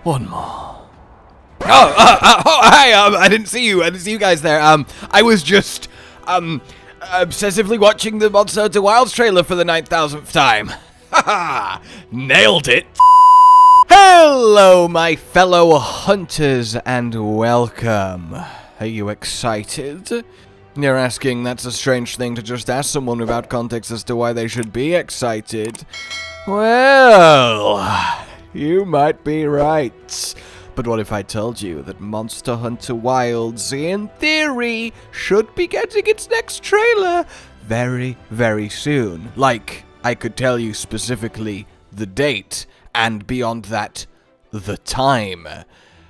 One more. Hi, I didn't see you. I didn't see you guys there. I was just, obsessively watching the Monster Hunter Wilds trailer for the 9,000th time. Haha, nailed it. Hello, my fellow hunters, and welcome. Are you excited? You're asking, that's a strange thing to just ask someone without context as to why they should be excited. Well, you might be right. But what if I told you that Monster Hunter Wilds, in theory, should be getting its next trailer very, very soon? Like, I could tell you specifically the date, and beyond that, the time.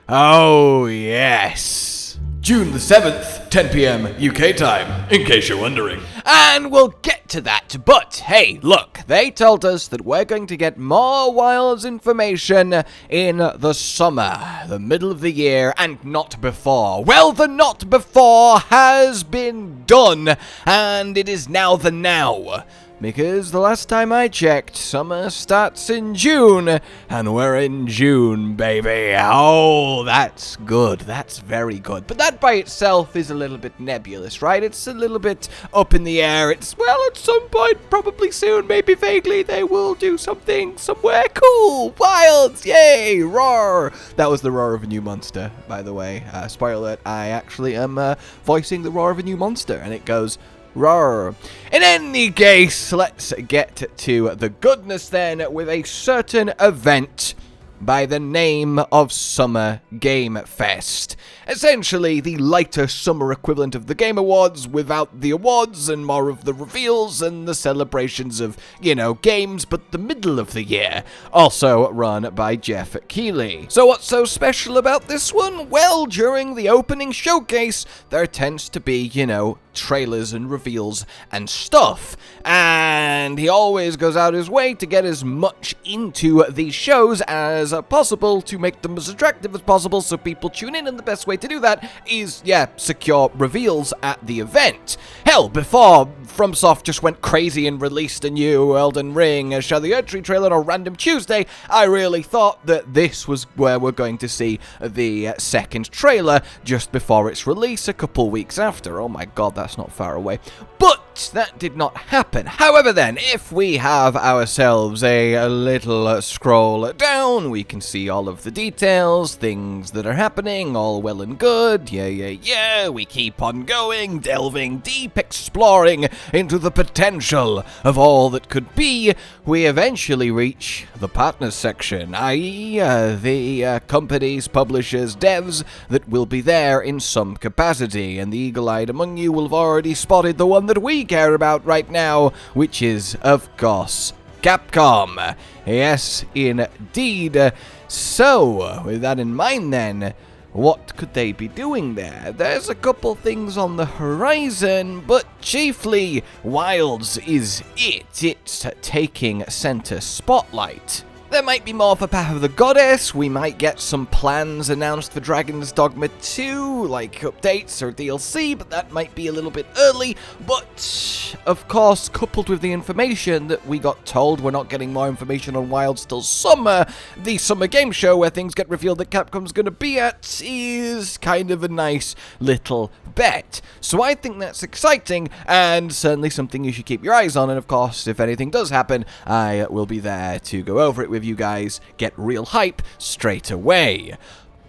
Oh, yes. June the 7th, 10 PM UK time, in case you're wondering. And we'll get to that, but hey, look, they told us that we're going to get more Wilds information in the summer, the middle of the year, and not before. Well, the not before has been done, and it is now the now. Because the last time I checked, summer starts in June, and we're in June, baby. Oh, that's good. That's very good. But that by itself is a little bit nebulous, right? It's a little bit up in the air. It's, well, at some point, probably soon, maybe vaguely, they will do something somewhere cool. Wilds, yay, roar. That was the roar of a new monster, by the way. Spoiler alert, I actually am voicing the roar of a new monster, and it goes... roar. In any case, let's get to the goodness then with a certain event by the name of Summer Game Fest. Essentially, the lighter summer equivalent of the Game Awards without the awards and more of the reveals and the celebrations of, you know, games, but the middle of the year. Also run by Jeff Keighley. So what's so special about this one? Well, during the opening showcase, there tends to be, you know, trailers and reveals and stuff. And he always goes out his way to get as much into these shows as possible to make them as attractive as possible so people tune in, and the best way to do that is, yeah, secure reveals at the event. Hell, before FromSoft just went crazy and released a new Elden Ring Show the Earth Tree trailer on Random Tuesday, I really thought that this was where we're going to see the second trailer just before its release a couple weeks after. Oh my god, that's not far away. But that did not happen. However then, if we have ourselves a little scroll down, we can see all of the details, things that are happening, all well and good, yeah, we keep on going, delving deep, exploring into the potential of all that could be. We eventually reach the partners section, i.e. the companies, publishers, devs that will be there in some capacity, and the eagle-eyed among you will have already spotted the one that we care about right now, which is, of course, Capcom. Yes, indeed. So, with that in mind then, what could they be doing there? There's a couple things on the horizon, but chiefly, Wilds is it. It's taking center spotlight. There might be more for Path of the Goddess, we might get some plans announced for Dragon's Dogma 2, like updates or DLC, but that might be a little bit early. But, of course, coupled with the information that we got told we're not getting more information on Wilds till summer, the summer game show where things get revealed that Capcom's gonna be at is kind of a nice little bet. So I think that's exciting, and certainly something you should keep your eyes on, and of course, if anything does happen, I will be there to go over it with you guys, get real hype straight away.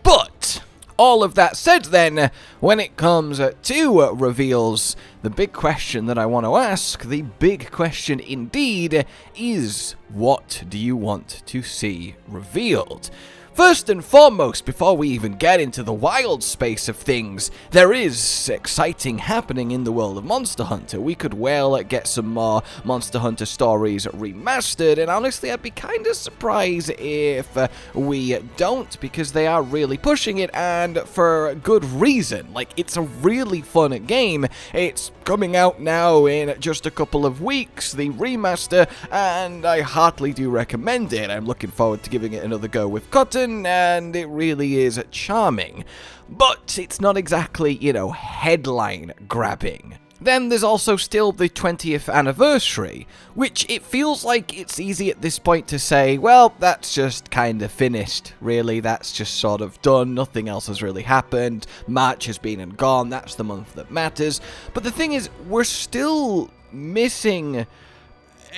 But all of that said then, when it comes to reveals, the big question that I want to ask, the big question indeed, is what do you want to see revealed? First and foremost, before we even get into the wild space of things, there is exciting happening in the world of Monster Hunter. We could well get some more Monster Hunter stories remastered, and honestly, I'd be kind of surprised if we don't, because they are really pushing it, and for good reason. Like, it's a really fun game. It's coming out now in just a couple of weeks, the remaster, and I heartily do recommend it. I'm looking forward to giving it another go with Cotton, and it really is charming. But it's not exactly, you know, headline grabbing. Then there's also still the 20th anniversary, which it feels like it's easy at this point to say, well, that's just kind of finished, really, that's just sort of done, nothing else has really happened, March has been and gone, that's the month that matters. But the thing is, we're still missing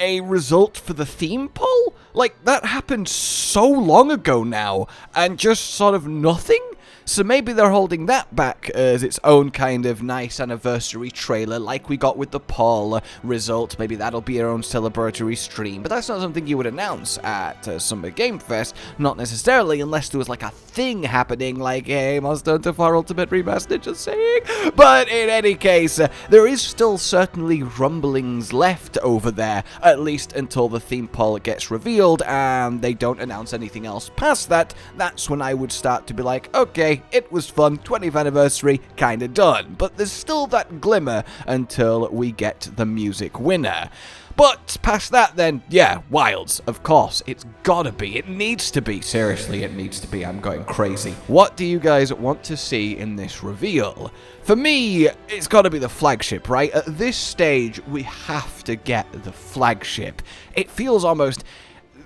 a result for the theme poll? Like, that happened so long ago now, and just sort of nothing? So maybe they're holding that back as its own kind of nice anniversary trailer like we got with the poll result. Maybe that'll be our own celebratory stream, but that's not something you would announce at Summer Game Fest, not necessarily unless there was like a thing happening like, hey, Monster Hunter 4 Ultimate Remastered, just saying. But in any case, there is still certainly rumblings left over there, at least until the theme poll gets revealed and they don't announce anything else past that. That's when I would start to be like, okay, it was fun, 20th anniversary, kinda done. But there's still that glimmer until we get the music winner. But past that then, yeah, Wilds, of course, it's gotta be, it needs to be, seriously, it needs to be, I'm going crazy. What do you guys want to see in this reveal? For me, it's gotta be the flagship, right? At this stage, we have to get the flagship. It feels almost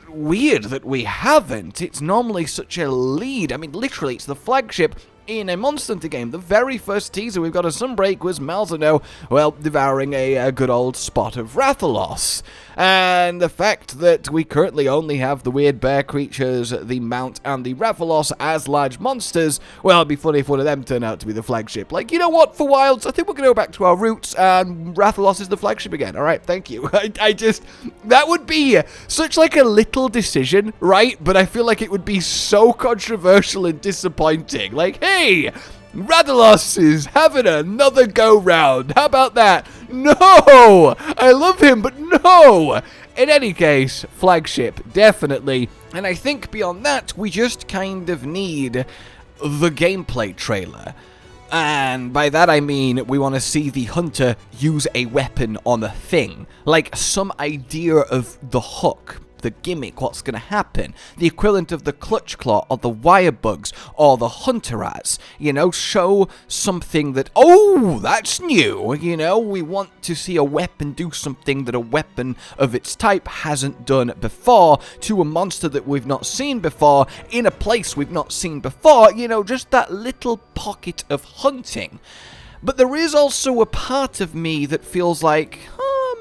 weird that we haven't. It's normally such a lead. I mean, literally, it's the flagship in a Monster Hunter game. The very first teaser we've got a Sunbreak was Malzeno, well, devouring a good old spot of Rathalos. And the fact that we currently only have the weird bear creatures, the Mount, and the Rathalos as large monsters, well, it'd be funny if one of them turned out to be the flagship. Like, you know what, for Wilds, I think we're going to go back to our roots, and Rathalos is the flagship again. Alright, thank you. I just, that would be such like a little decision, right? But I feel like it would be so controversial and disappointing. Like, hey, Rathalos is having another go-round. How about that? No! I love him, but no! In any case, flagship, definitely. And I think beyond that, we just kind of need the gameplay trailer. And by that I mean we want to see the hunter use a weapon on a thing. Like some idea of the hook, the gimmick, what's going to happen, the equivalent of the clutch claw or the wire bugs or the hunter raz, you know, show something that, oh, that's new, you know, we want to see a weapon do something that a weapon of its type hasn't done before, to a monster that we've not seen before, in a place we've not seen before, you know, just that little pocket of hunting. But there is also a part of me that feels like,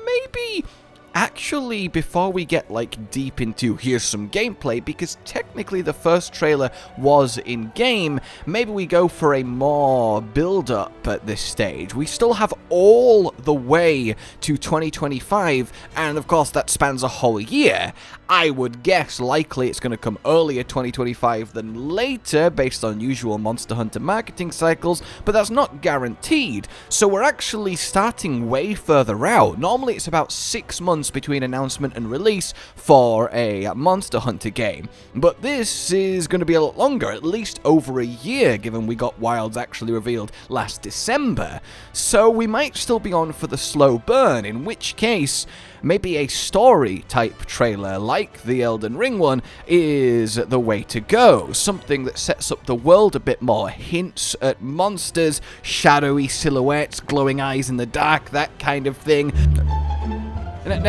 maybe actually, before we get, like, deep into here's some gameplay, because technically the first trailer was in-game, maybe we go for a more build-up at this stage. We still have all the way to 2025, and of course that spans a whole year. I would guess likely it's going to come earlier 2025 than later, based on usual Monster Hunter marketing cycles, but that's not guaranteed. So we're actually starting way further out. Normally it's about 6 months between announcement and release for a Monster Hunter game, but this is going to be a lot longer, at least over a year, given we got Wilds actually revealed last December. So we might still be on for the slow burn, in which case maybe a story-type trailer like the Elden Ring one is the way to go. Something that sets up the world a bit more, hints at monsters, shadowy silhouettes, glowing eyes in the dark, that kind of thing.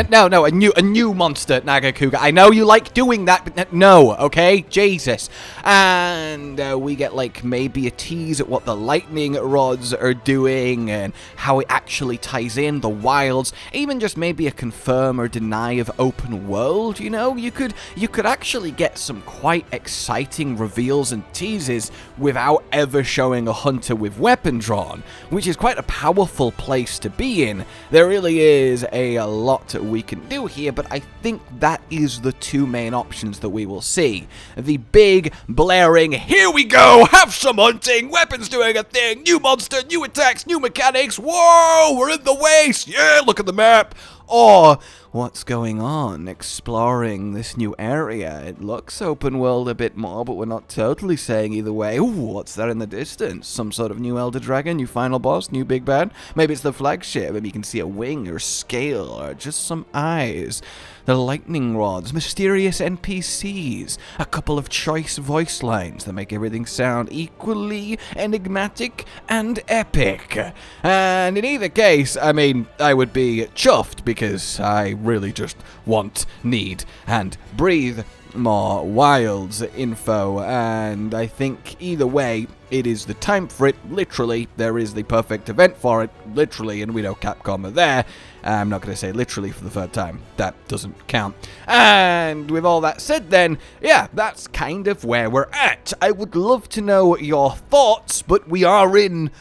No, a new monster, Nagakuga. I know you like doing that, but no, okay? Jesus. And we get, like, maybe a tease at what the lightning rods are doing and how it actually ties in the Wilds. Even just maybe a confirm or deny of open world, you know? You could actually get some quite exciting reveals and teases without ever showing a hunter with weapon drawn, which is quite a powerful place to be in. There really is a lot we can do here, but I think that is the two main options that we will see. The big, blaring, here we go, have some hunting, weapons doing a thing, new monster, new attacks, new mechanics, whoa, we're in the waste, yeah, look at the map. Or what's going on, exploring this new area. It looks open world a bit more, but we're not totally saying either way. Ooh, what's that in the distance? Some sort of new elder dragon, new final boss, new big bad? Maybe it's the flagship. Maybe you can see a wing or scale or just some eyes. The lightning rods, mysterious NPCs, a couple of choice voice lines that make everything sound equally enigmatic and epic. And in either case, I mean, I would be chuffed because I really just want, need, and breathe more Wilds info, and I think either way, it is the time for it. Literally, there is the perfect event for it, literally, and we know Capcom are there. I'm not going to say literally for the third time. That doesn't count. And with all that said then, yeah, that's kind of where we're at. I would love to know your thoughts, but we are in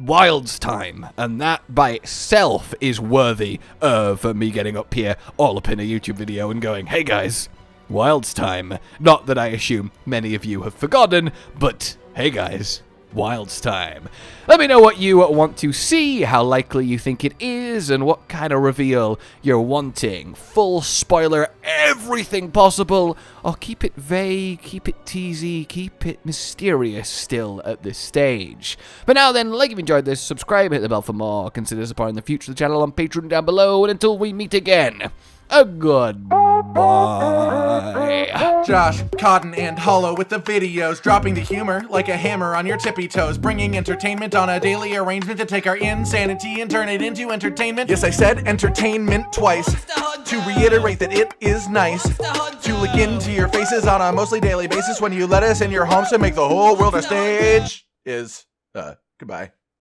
Wilds time, and that by itself is worthy of me getting up here all up in a YouTube video and going, hey guys, Wilds time. Not that I assume many of you have forgotten, but hey guys, Wilds time. Let me know what you want to see, how likely you think it is, and what kind of reveal you're wanting. Full spoiler, everything possible, or keep it vague, keep it teasy, keep it mysterious still at this stage. But now then, like if you enjoyed this, subscribe, hit the bell for more, consider supporting the future of the channel on Patreon down below, and until we meet again, a goodbye. Josh, Cotton, and Hollow with the videos, dropping the humor like a hammer on your tippy toes, bringing entertainment on a daily arrangement to take our insanity and turn it into entertainment. Yes, I said entertainment twice, to reiterate that it is nice to look into your faces on a mostly daily basis when you let us in your homes to make the whole world a stage. Goodbye.